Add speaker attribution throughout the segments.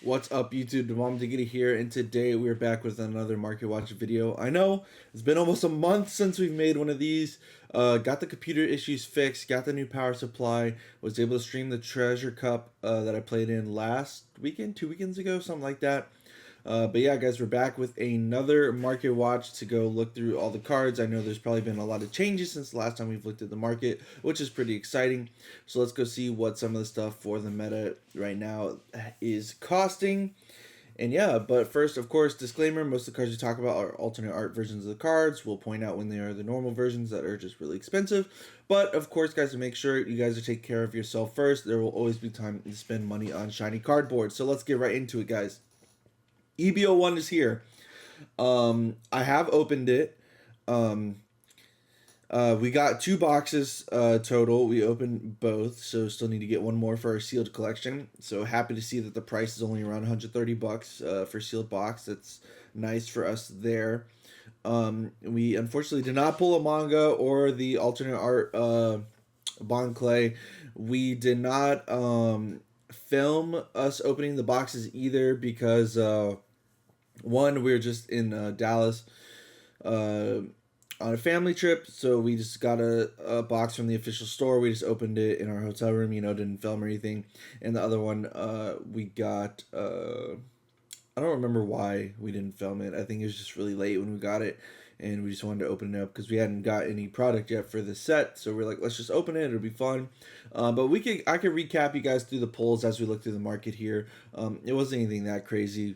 Speaker 1: What's up, YouTube? Mom Diggity here, and today we're back with another Market Watch video. I know it's been almost a month since we've made one of these. Got the computer issues fixed, got the new power supply, was able to stream the Treasure Cup that I played in last weekend, 2 weekends ago, something like that. But yeah, guys, we're back with another market watch to go look through all the cards. I know there's probably been a lot of changes since the last time we've looked at the market, which is pretty exciting. So let's go see what some of the stuff for the meta right now is costing. And yeah, but first, of course, disclaimer, most of the cards we talk about are alternate art versions of the cards. We'll point out when they are the normal versions that are just really expensive. But, of course, guys, to make sure you guys are taking care of yourself first, there will always be time to spend money on shiny cardboard. So let's get right into it, guys. EB01 is here. I have opened it. We got 2 boxes total. We opened both, so still need to get one more for our sealed collection. So happy to see that the price is only around $130 for sealed box. That's nice for us there. We unfortunately did not pull a manga or the alternate art Bond Clay. We did not film us opening the boxes either because one, we were just in Dallas on a family trip, so we just got a box from the official store. We just opened it in our hotel room, didn't film or anything. And the other one, we got, I don't remember why we didn't film it. I think it was just really late when we got it, and we just wanted to open it up because we hadn't got any product yet for the set. So we're like, let's just open it. It'll be fun. But I could recap you guys through the pulls as we look through the market here. It wasn't anything that crazy.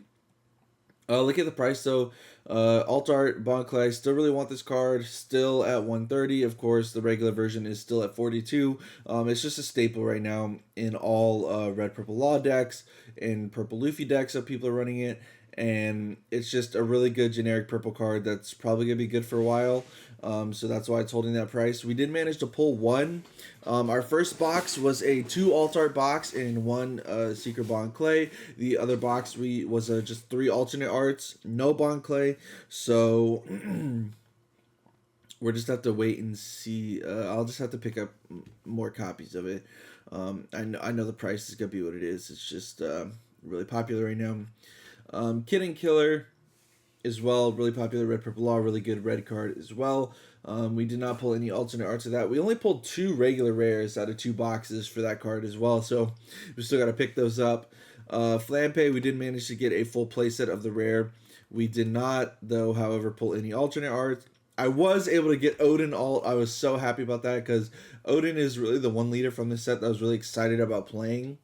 Speaker 1: Look at the price though. Alt Art Bond Clay, still really want this card. Still at 130. Of course, the regular version is still at 42. It's just a staple right now in all red purple law decks and purple Luffy decks that people are running it. And it's just a really good generic purple card that's probably gonna be good for a while. So that's why it's holding that price. We did manage to pull one. Our first box was a 2 alt art box and 1 secret Bond Clay. The other box was just 3 alternate arts, no Bond Clay. So we'll just have to wait and see. I'll just have to pick up more copies of it. I know the price is gonna be what it is. It's just really popular right now. Kid and Killer as well, really popular red purple law, really good red card as well. We did not pull any alternate arts of that. We only pulled 2 regular rares out of 2 boxes for that card as well, so we still got to pick those up. Flampe, we did manage to get a full playset of the rare. We did not, though, however, pull any alternate art. I was able to get Odin alt. I was so happy about that because Odin is really the one leader from this set that I was really excited about playing.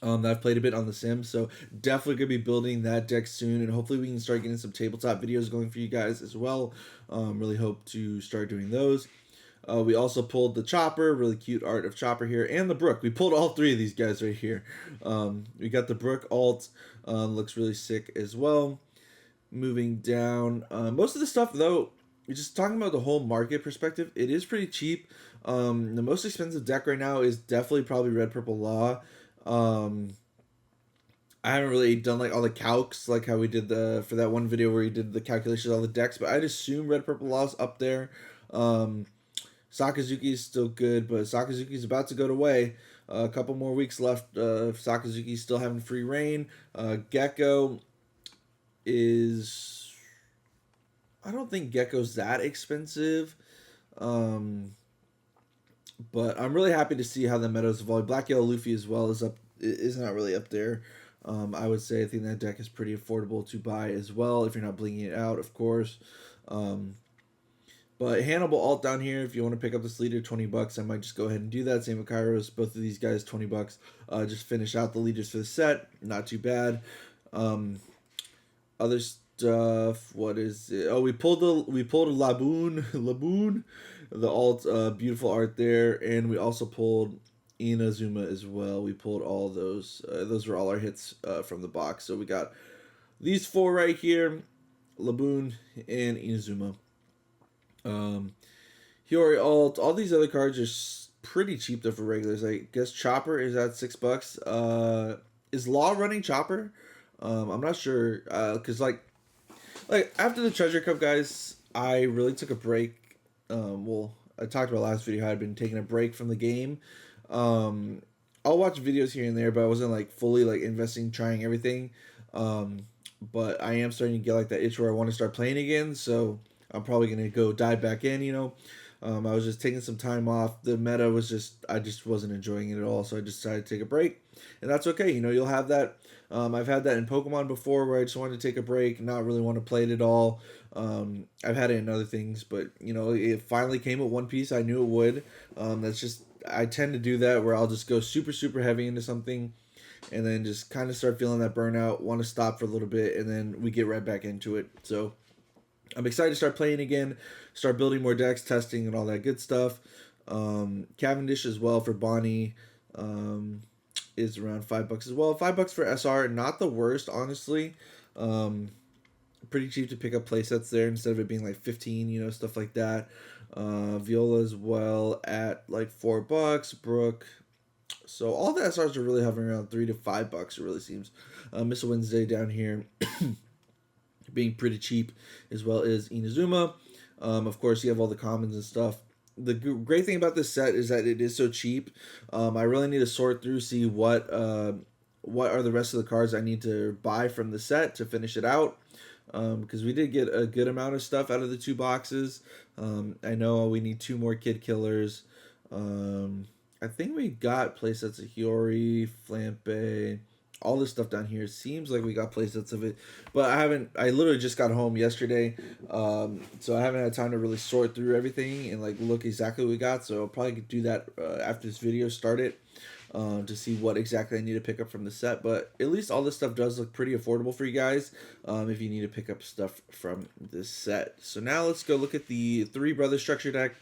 Speaker 1: I've played a bit on The Sims, so definitely going to be building that deck soon, and hopefully we can start getting some tabletop videos going for you guys as well. Really hope to start doing those. We also pulled the Chopper, really cute art of Chopper here, and the Brook. We pulled all 3 of these guys right here. We got the Brook alt, looks really sick as well. Moving down, most of the stuff, though, just talking about the whole market perspective, it is pretty cheap. The most expensive deck right now is definitely probably Red Purple Law. I haven't really done like all the calcs like how we did for that one video where we did the calculations on the decks, but I'd assume Red Purple Law's up there. Sakazuki is still good, but Sakazuki's about to go away. A couple more weeks left. Sakazuki's still having free reign. Gecko is, I don't think Gecko's that expensive. But I'm really happy to see how the meta's evolved. Black Yellow Luffy as well is not really up there. I would say I think that deck is pretty affordable to buy as well if you're not blinging it out, of course. But Hannibal alt down here, if you want to pick up this leader, $20. I might just go ahead and do that. Same with Kairos. Both of these guys, $20. Just finish out the leaders for the set. Not too bad. Other stuff. What is it? Oh, we pulled a Laboon. The alt, beautiful art there, and we also pulled Inazuma as well. We pulled all those. Those were all our hits from the box. So we got these 4 right here, Laboon and Inazuma. Hiyori alt. All these other cards are pretty cheap though for regulars. I guess Chopper is at $6. Is Law running Chopper? I'm not sure. Cause like after the Treasure Cup, guys, I really took a break. I talked about last video how I'd been taking a break from the game. I'll watch videos here and there, but I wasn't like fully like investing, trying everything. But I am starting to get like that itch where I want to start playing again. So I'm probably gonna go dive back in. I was just taking some time off. The meta was I just wasn't enjoying it at all. So I just decided to take a break, and that's okay. You'll have that. I've had that in Pokemon before where I just wanted to take a break, not really want to play it at all. I've had it in other things, but it finally came with One Piece. I knew it would. That's just I tend to do that where I'll just go super super heavy into something, and then just kind of start feeling that burnout, want to stop for a little bit, and then we get right back into it. So I'm excited to start playing again, start building more decks, testing, and all that good stuff. Cavendish as well for Bonnie is around $5 as well. $5 for SR, not the worst, honestly. Pretty cheap to pick up playsets there instead of it being like 15, stuff like that. Viola as well at like $4. Brooke. So all the SRs are really hovering around $3 to $5. It really seems. Miss Wednesday down here being pretty cheap, as well as Inazuma. Of course, you have all the commons and stuff. The great thing about this set is that it is so cheap. I really need to sort through, see what are the rest of the cards I need to buy from the set to finish it out. Because we did get a good amount of stuff out of the 2 boxes. I know we need 2 more Kid Killers. I think we got playsets of Hiyori, Flampe, all this stuff down here. Seems like we got playsets of it, but I literally just got home yesterday, so I haven't had time to really sort through everything and like look exactly what we got. So I'll probably do that after this video started, to see what exactly I need to pick up from the set. But at least all this stuff does look pretty affordable for you guys, if you need to pick up stuff from this set. So now let's go look at the Three Brothers structure deck.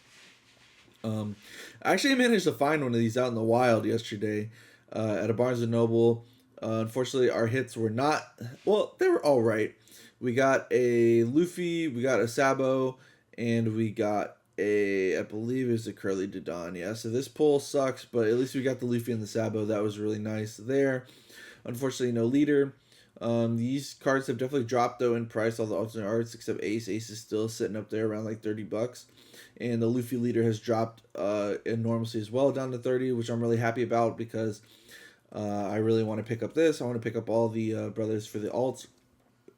Speaker 1: I actually managed to find one of these out in the wild yesterday at a Barnes & Noble. Unfortunately, our hits were not... Well, they were all right. We got a Luffy, we got a Sabo, and we got I believe it was a Curly Dodon. Yeah, so this pull sucks, but at least we got the Luffy and the Sabo. That was really nice there. Unfortunately, no leader. These cards have definitely dropped, though, in price, all the alternate arts, except Ace. Ace is still sitting up there around like $30. And the Luffy leader has dropped enormously as well, down to 30, which I'm really happy about because I really want to pick up this. I want to pick up all the brothers for the alts.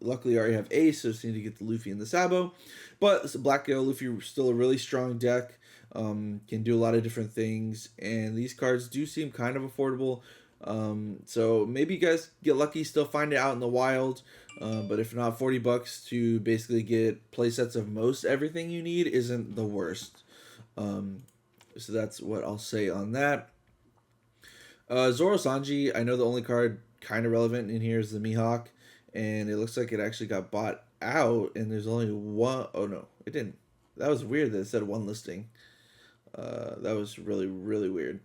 Speaker 1: Luckily, I already have Ace, so I just need to get the Luffy and the Sabo. But Black Gale Luffy is still a really strong deck. Can do a lot of different things. And these cards do seem kind of affordable. So maybe you guys get lucky, still find it out in the wild. But if not, $40 to basically get playsets of most everything you need isn't the worst. So that's what I'll say on that. Zoro Sanji, I know the only card kind of relevant in here is the Mihawk. And it looks like it actually got bought out, and there's only one. Oh no, it didn't. That was weird that it said one listing. That was really, really weird.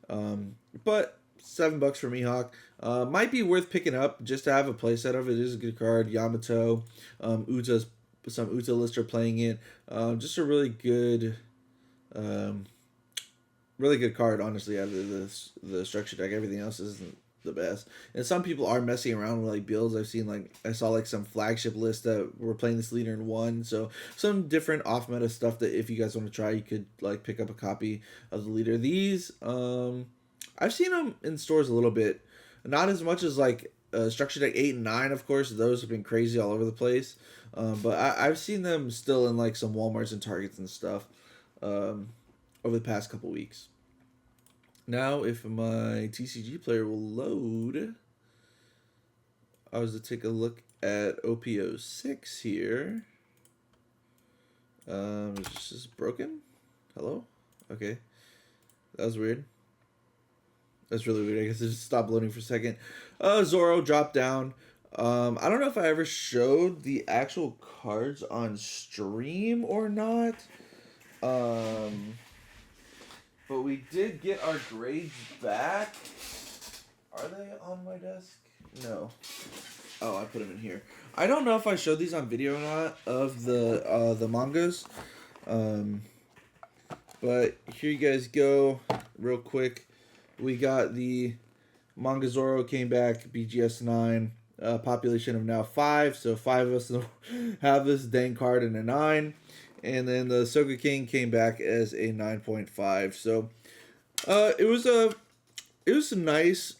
Speaker 1: But $7 for Mihawk. Might be worth picking up just to have a playset of it. It is a good card. Yamato. Some Uta lists are playing it. Just a really good card, honestly, out of the structure deck. Everything else isn't the best. And some people are messing around with like builds. I saw like some flagship lists that were playing this leader in one. So some different off meta stuff that if you guys want to try, you could like pick up a copy of the leader. These I've seen them in stores a little bit, not as much as like structure deck 8 and 9. Of course, those have been crazy all over the place. But I've seen them still in like some Walmarts and Targets and stuff over the past couple weeks. Now, if my TCG player will load, I was to take a look at OP06 here. Is this broken? Hello? Okay. That was weird. That's really weird. I guess it just stopped loading for a second. Zoro dropped down. I don't know if I ever showed the actual cards on stream or not. But we did get our grades back. Are they on my desk? No. Oh, I put them in here. I don't know if I showed these on video or not of the mangas. But here you guys go. Real quick. We got the Manga Zoro came back, BGS 9. Population of now 5. So 5 of us have this dang card in a 9. And then the Soga King came back as a 9.5. So it was a it was nice.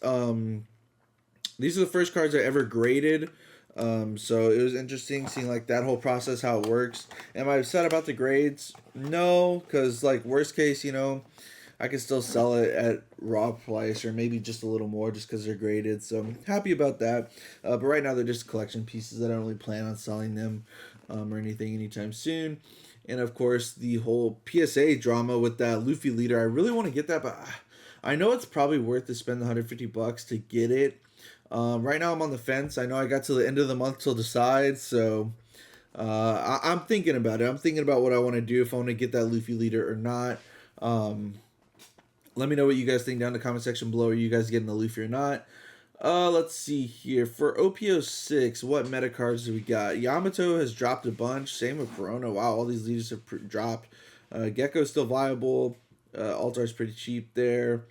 Speaker 1: These are the first cards I ever graded. So it was interesting seeing like that whole process, how it works. Am I upset about the grades? No, because like worst case, I can still sell it at raw price or maybe just a little more just because they're graded. So I'm happy about that. But right now they're just collection pieces. I don't really plan on selling them or anything anytime soon. And of course, the whole PSA drama with that Luffy leader. I really want to get that, but I know it's probably worth to spend the $150 to get it. Right now I'm on the fence. I know I got to the end of the month to decide, so I'm thinking about it. I'm thinking about what I want to do, if I want to get that Luffy leader or not. Um, Let me know what you guys think down in the comment section below. Are you guys getting the Luffy or not? Let's see here. For OPO6, what meta cards do we got? Yamato has dropped a bunch. Same with Corona. Wow, all these leaders have dropped. Gecko's still viable. Altar's pretty cheap there.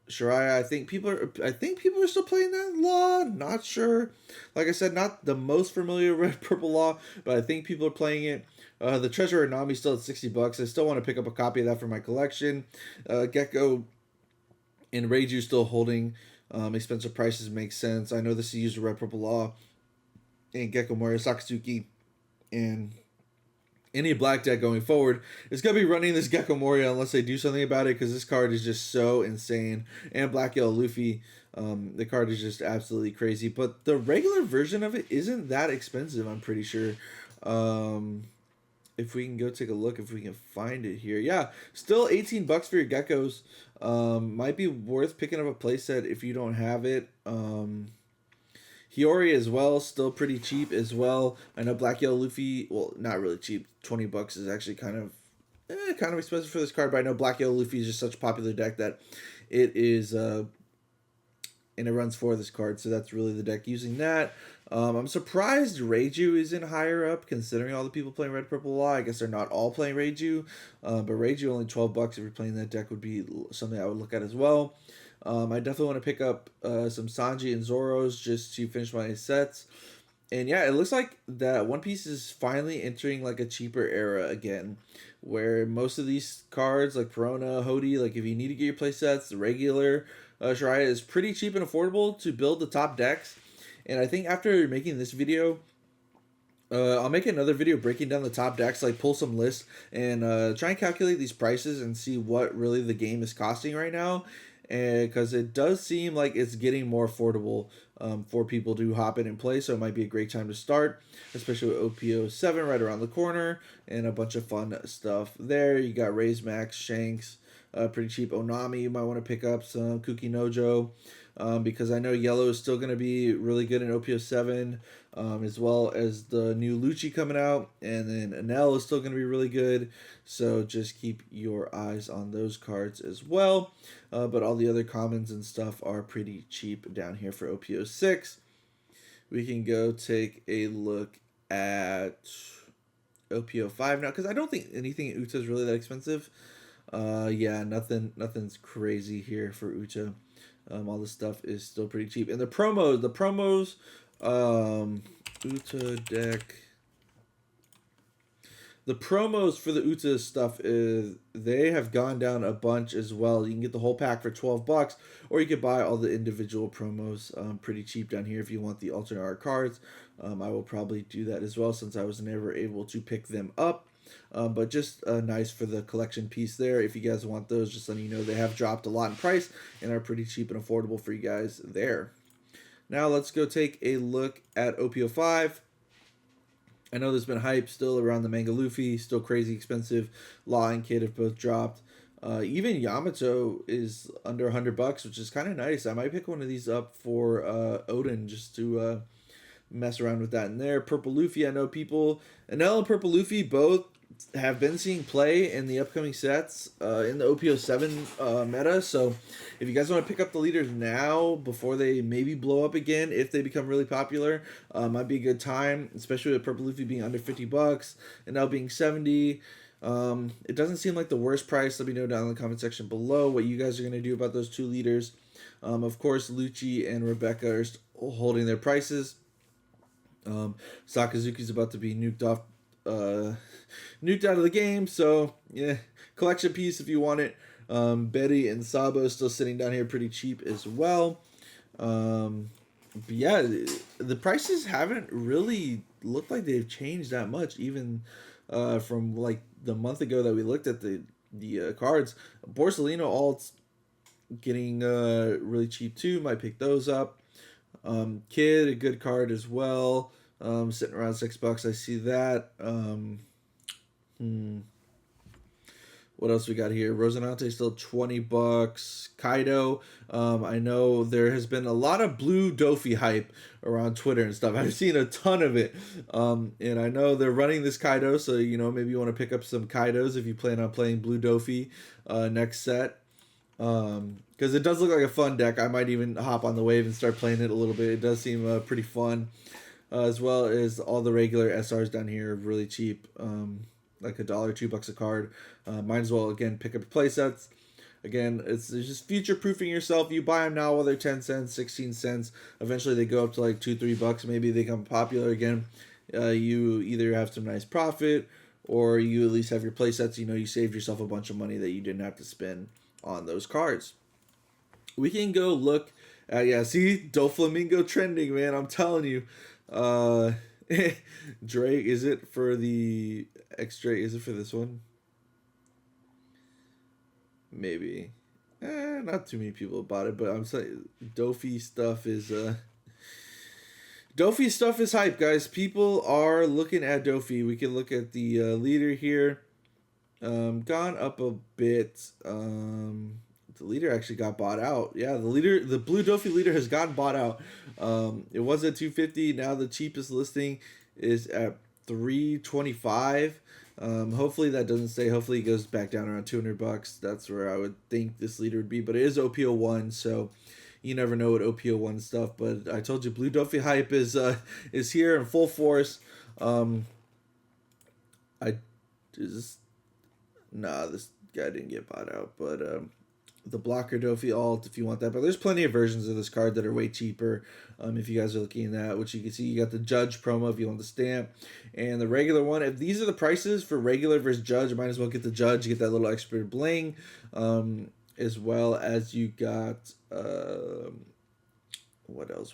Speaker 1: Shariah, I think people are still playing that law. Not sure. Like I said, not the most familiar red purple law, but I think people are playing it. The Treasure Nami still at $60. I still want to pick up a copy of that for my collection. Gecko and Reiju still holding. Expensive prices make sense. I know this is used red purple law and Gecko Moria Sakatsuki and any black deck going forward is going to be running this Gecko Moria unless they do something about it, because this card is just so insane. And Black Yellow Luffy, the card is just absolutely crazy. But the regular version of it isn't that expensive, I'm pretty sure. If we can go take a look, if we can find it here. Yeah, still $18 for your Geckos. Might be worth picking up a playset if you don't have it. Hiyori as well, still pretty cheap as well. I know Black Yellow Luffy, well, not really cheap. $20 is actually kind of expensive for this card, but I know Black Yellow Luffy is just such a popular deck that it is, and it runs for this card, so that's really the deck using that. I'm surprised Reiju isn't higher up, considering all the people playing Red Purple Law. I guess they're not all playing Reiju, but Reiju only $12 if you're playing that deck would be something I would look at as well. I definitely want to pick up some Sanji and Zoros just to finish my sets. And yeah, it looks like that One Piece is finally entering like a cheaper era again, where most of these cards like Perona, Hody, like if you need to get your play sets, the regular Shariah is pretty cheap and affordable to build the top decks. And I think after making this video, I'll make another video breaking down the top decks, like pull some lists and try and calculate these prices and see what really the game is costing right now. And because it does seem like it's getting more affordable for people to hop in and play, so it might be a great time to start, especially with OPO7 right around the corner and a bunch of fun stuff there. You got Raise Max, Shanks, pretty cheap Onami. You might want to pick up some Kuki Nojo. Because I know Yellow is still going to be really good in OPO7, as well as the new Lucci coming out, and then Enel is still going to be really good, so just keep your eyes on those cards as well. But all the other commons and stuff are pretty cheap down here for OPO6. We can go take a look at OPO5 now, because I don't think anything in Uta is really that expensive. Yeah, nothing's crazy here for Uta. All this stuff is still pretty cheap. And the promos, Uta deck. The promos for the Uta stuff is they have gone down a bunch as well. You can get the whole pack for $12, or you could buy all the individual promos pretty cheap down here if you want the alternate art cards. I will probably do that as well, since I was never able to pick them up. But just nice for the collection piece there. If you guys want those, just letting you know they have dropped a lot in price and are pretty cheap and affordable for you guys there. Now let's go take a look at OPO5. I know there's been hype still around the Manga Luffy, still crazy expensive. Law and Kid have both dropped. Even Yamato is under $100, which is kind of nice. I might pick one of these up for Odin just to mess around with that in there. Purple Luffy, I know people, Enel and Purple Luffy both have been seeing play in the upcoming sets in the OPO7 meta. So if you guys want to pick up the leaders now before they maybe blow up again, if they become really popular, might be a good time, especially with Purple Luffy being under $50 and now being 70. It doesn't seem like the worst price. Let me know down in the comment section below what you guys are going to do about those two leaders. Of course, Lucci and Rebecca are holding their prices. Sakazuki's about to be nuked out of the game, so yeah, collection piece if you want it. Betty and Sabo still sitting down here pretty cheap as well. But yeah, the prices haven't really looked like they've changed that much, even from like the month ago that we looked at the cards. Borsellino alts getting really cheap too. Might pick those up. Kid, a good card as well. Sitting around $6. I see that. What else we got here? Rosinante still $20. Kaido. I know there has been a lot of blue Dofi hype around Twitter and stuff. I've seen a ton of it. And I know they're running this Kaido, so maybe you want to pick up some Kaidos if you plan on playing blue Dofi next set. Because it does look like a fun deck. I might even hop on the wave and start playing it a little bit. It does seem pretty fun. As well as all the regular SRs down here, really cheap. Like $1, $2 a card. Might as well, again, pick up your play sets. Again, it's just future proofing yourself. You buy them now while they're 10 cents, 16 cents. Eventually they go up to like $2, $3. Maybe they become popular again. You either have some nice profit, or you at least have your play sets. You saved yourself a bunch of money that you didn't have to spend on those cards. We can go look at, see, Doflamingo trending, man. I'm telling you. Drake, is it for the extra? Is it for this one? Maybe. Not too many people bought it, but I'm saying Dofi stuff is hype, guys. People are looking at Dofi. We can look at the leader here. Gone up a bit. The leader actually got bought out. Yeah, the blue Dofi leader has gotten bought out. It was at $250. Now the cheapest listing is at $325. Hopefully that doesn't stay. Hopefully it goes back down around $200. That's where I would think this leader would be. But it is OP01, so you never know with OP01 stuff. But I told you, blue Dofi hype is here in full force. This guy didn't get bought out, but the blocker Dofi alt if you want that. But there's plenty of versions of this card that are way cheaper. If you guys are looking at that, which you can see, you got the Judge promo if you want the stamp, and the regular one. If these are the prices for regular versus Judge, you might as well get the Judge. You get that little extra bling, as well as you got what else?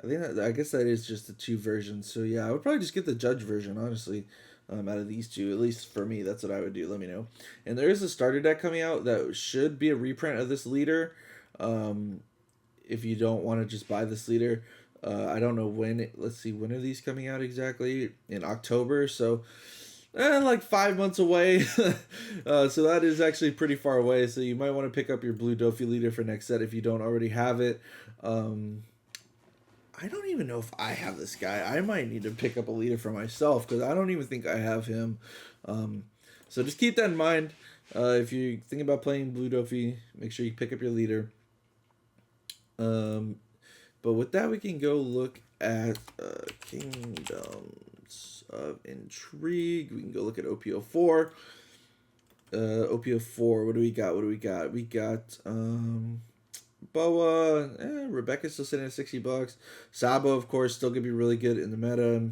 Speaker 1: I guess that is just the two versions. So yeah, I would probably just get the Judge version, honestly. Out of these two, at least for me, that's what I would do. Let me know. And there is a starter deck coming out that should be a reprint of this leader. If you don't want to just buy this leader, I don't know when. Let's see, when are these coming out exactly? In October, so like 5 months away. So that is actually pretty far away. So you might want to pick up your blue Dofi leader for next set if you don't already have it. I don't even know if I have this guy. I might need to pick up a leader for myself because I don't even think I have him. So just keep that in mind. If you're thinking about playing blue Dofi, make sure you pick up your leader. But with that, we can go look at Kingdoms of Intrigue. We can go look at OP04. OP04, what do we got? We got Boa, Rebecca's still sitting at $60. Sabo, of course, still gonna be really good in the meta,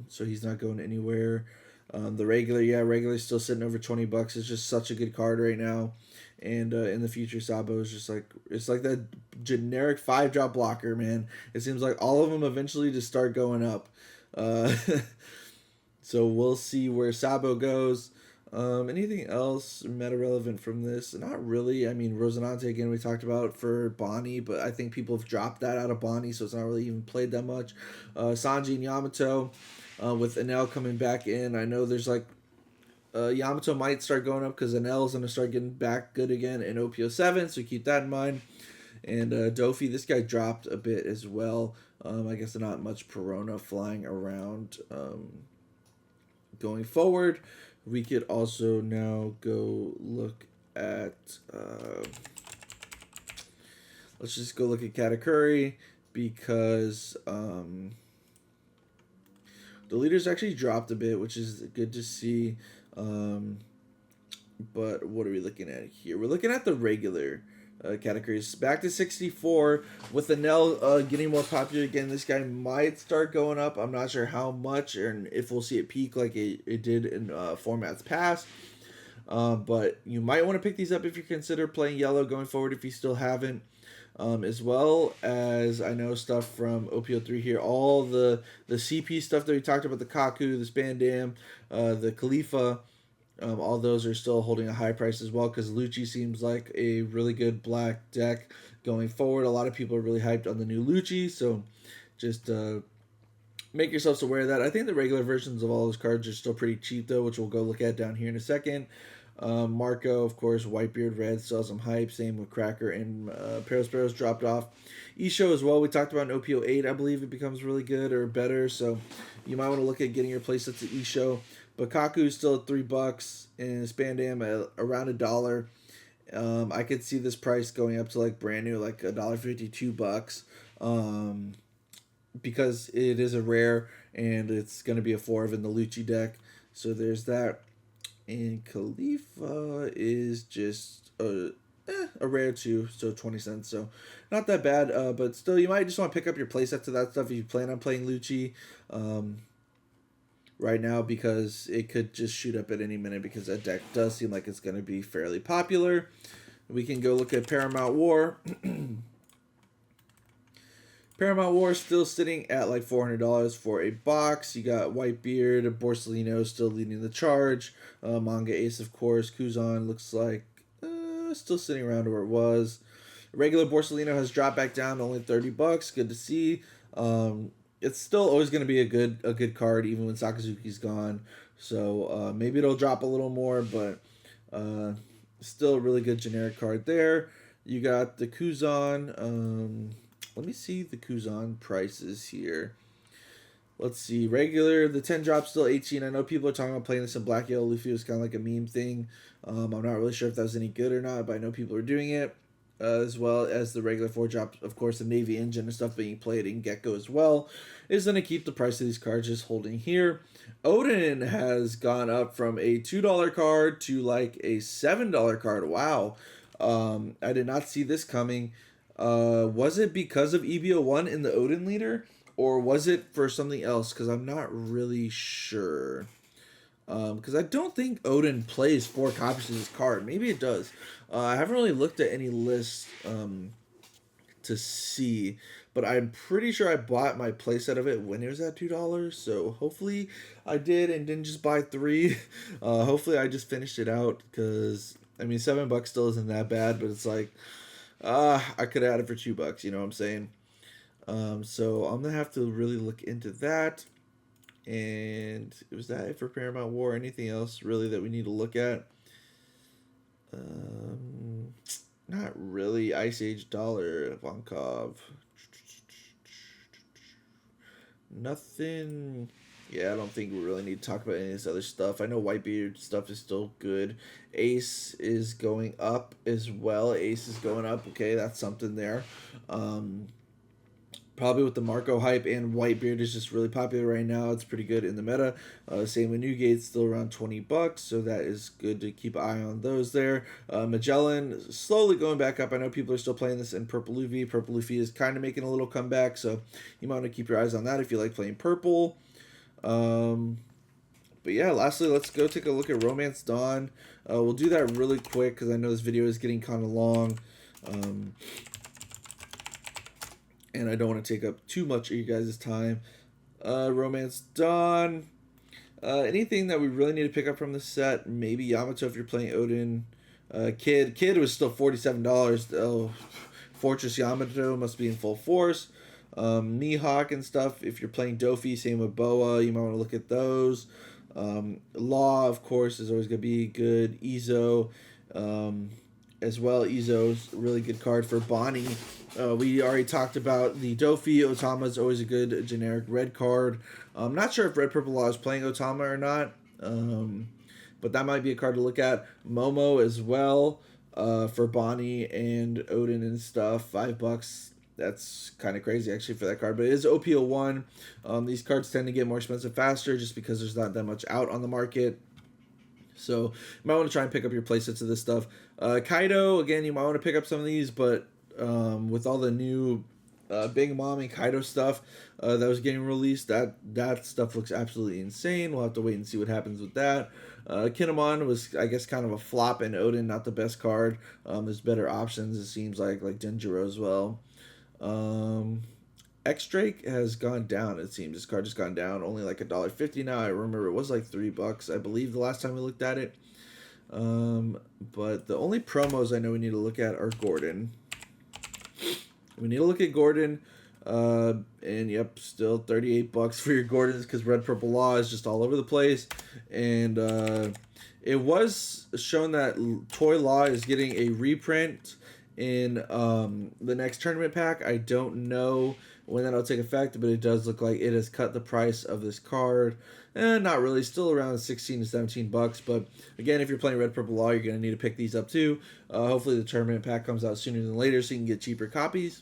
Speaker 1: so he's not going anywhere. The regular's still sitting over $20. It's just such a good card right now, and in the future, Sabo is just it's like that generic 5-drop blocker, man. It seems like all of them eventually just start going up. So we'll see where Sabo goes. Anything else meta relevant from this? Not really. I mean, Rosinante again we talked about for Bonnie, but I think people have dropped that out of Bonnie, so it's not really even played that much. Sanji and Yamato, with Enel coming back in. I know there's Yamato might start going up because Enel's gonna start getting back good again in OP07, so keep that in mind. And Dofi, this guy dropped a bit as well. I guess not much Perona flying around. Going forward. We could also now go look at, let's just go look at Katakuri because the leaders actually dropped a bit, which is good to see. But what are we looking at here? We're looking at the regular. categories. Back to 64 with the Nell getting more popular again. This guy might start going up. I'm not sure how much and if we'll see it peak like it did in formats past. But you might want to pick these up if you consider playing yellow going forward if you still haven't. As well as I know stuff from OPO3 here, all the CP stuff that we talked about, the Kaku, the Spandam, the Khalifa, all those are still holding a high price as well because Lucci seems like a really good black deck going forward. A lot of people are really hyped on the new Lucci, so just make yourselves aware of that. I think the regular versions of all those cards are still pretty cheap though, which we'll go look at down here in a second. Marco, of course, Whitebeard Red, still some hype. Same with Cracker and Peros dropped off. Isho as well. We talked about an OPO8. I believe it becomes really good or better. So you might want to look at getting your playsets at Isho. But Kaku is still at $3 and Spandam at around $1. I could see this price going up to like brand new, like $1.50, $2. Because it is a rare and it's going to be a 4 in the Lucci deck. So there's that. And Khalifa is just a rare too, so 20 cents. So not that bad, but still, you might just want to pick up your playset to that stuff if you plan on playing Lucci right now because it could just shoot up at any minute because that deck does seem like it's going to be fairly popular. We can go look at Paramount War. Paramount War is still sitting at like $400 for a box. You got Whitebeard, Borsellino still leading the charge. Manga Ace, of course. Kuzan looks like still sitting around where it was. Regular Borsellino has dropped back down to only $30. Good to see. It's still always going to be a good card even when Sakazuki's gone. So maybe it'll drop a little more, but still a really good generic card there. You got the Kuzan. Let me see the Kuzan prices here. Let's see. Regular, the 10 drop still 18. I know people are talking about playing this in Black Yellow Luffy. It was kind of like a meme thing. I'm not really sure if that was any good or not, but I know people are doing it. As well as the regular 4 drop, of course, the Navy Engine and stuff being played in Gecko as well is going to keep the price of these cards just holding here. Odin has gone up from a $2 card to like a $7 card. Wow. I did not see this coming. Was it because of EB01 in the Odin leader, or was it for something else? Because I'm not really sure. Because I don't think Odin plays 4 copies of this card. Maybe it does. I haven't really looked at any lists to see, but I'm pretty sure I bought my playset of it when it was at $2. So hopefully I did and didn't just buy 3. Hopefully I just finished it out because I mean $7 still isn't that bad, but it's like. I could add it for $2, you know what I'm saying? So I'm gonna have to really look into that. And was that it for Paramount War? Anything else really that we need to look at? Not really. Ice Age Dollar, Vonkov. Nothing. Yeah, I don't think we really need to talk about any of this other stuff. I know Whitebeard stuff is still good. Ace is going up as well. Ace is going up. Okay, that's something there. Probably with the Marco hype and Whitebeard is just really popular right now. It's pretty good in the meta. Same with Newgate, still around $20, so that is good to keep an eye on those there. Magellan slowly going back up. I know people are still playing this in Purple Luffy. Purple Luffy is kind of making a little comeback, so you might want to keep your eyes on that if you like playing purple. But yeah, lastly, let's go take a look at Romance Dawn. We'll do that really quick because I know this video is getting kind of long. And I don't want to take up too much of you guys' time. Romance Dawn. Anything that we really need to pick up from the set? Maybe Yamato if you're playing Odin. Kid was still $47. Oh, Fortress Yamato must be in full force. Mihawk and stuff. If you're playing Dofi, same with Boa, you might want to look at those. Law, of course, is always going to be good. Izo, as well. Izo's a really good card for Bonnie. We already talked about the Dofi. Otama is always a good generic red card. I'm not sure if Red Purple Law is playing Otama or not, but that might be a card to look at. Momo as well for Bonnie and Odin and stuff. $5. That's kind of crazy actually for that card, but it is OPO1. These cards tend to get more expensive faster just because there's not that much out on the market. So you might want to try and pick up your playsets of this stuff. Kaido, again, you might want to pick up some of these, but with all the new Big Mom and Kaido stuff that was getting released, that stuff looks absolutely insane. We'll have to wait and see what happens with that. Kinemon was, I guess, kind of a flop, and Odin not the best card. There's better options, it seems like Denjiro as well. X Drake has gone down, it seems. This card just gone down, only like $1.50 now. I remember it was like $3, I believe, the last time we looked at it. But the only promos I know we need to look at are Gordon. We need to look at Gordon. And yep, still $38 for your Gordons because Red Purple Law is just all over the place. And it was shown that Toy Law is getting a reprint in the next tournament pack. I don't know when that'll take effect, but it does look like it has cut the price of this card. Not really, still around 16 to 17 bucks. But again, if you're playing Red Purple Law, you're going to need to pick these up too. Hopefully the tournament pack comes out sooner than later so you can get cheaper copies.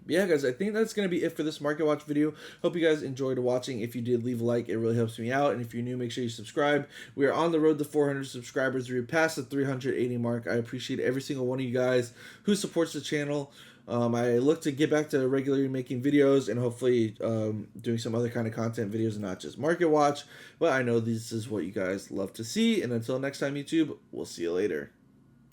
Speaker 1: But yeah, guys, I think that's going to be it for this Market Watch video. Hope you guys enjoyed watching. If you did, leave a like. It really helps me out. And if you're new, make sure you subscribe. We are on the road to 400 subscribers. We're past the 380 mark. I appreciate every single one of you guys who supports the channel. I look to get back to regularly making videos and hopefully doing some other kind of content videos and not just Market Watch. But I know this is what you guys love to see. And until next time, YouTube, we'll see you later.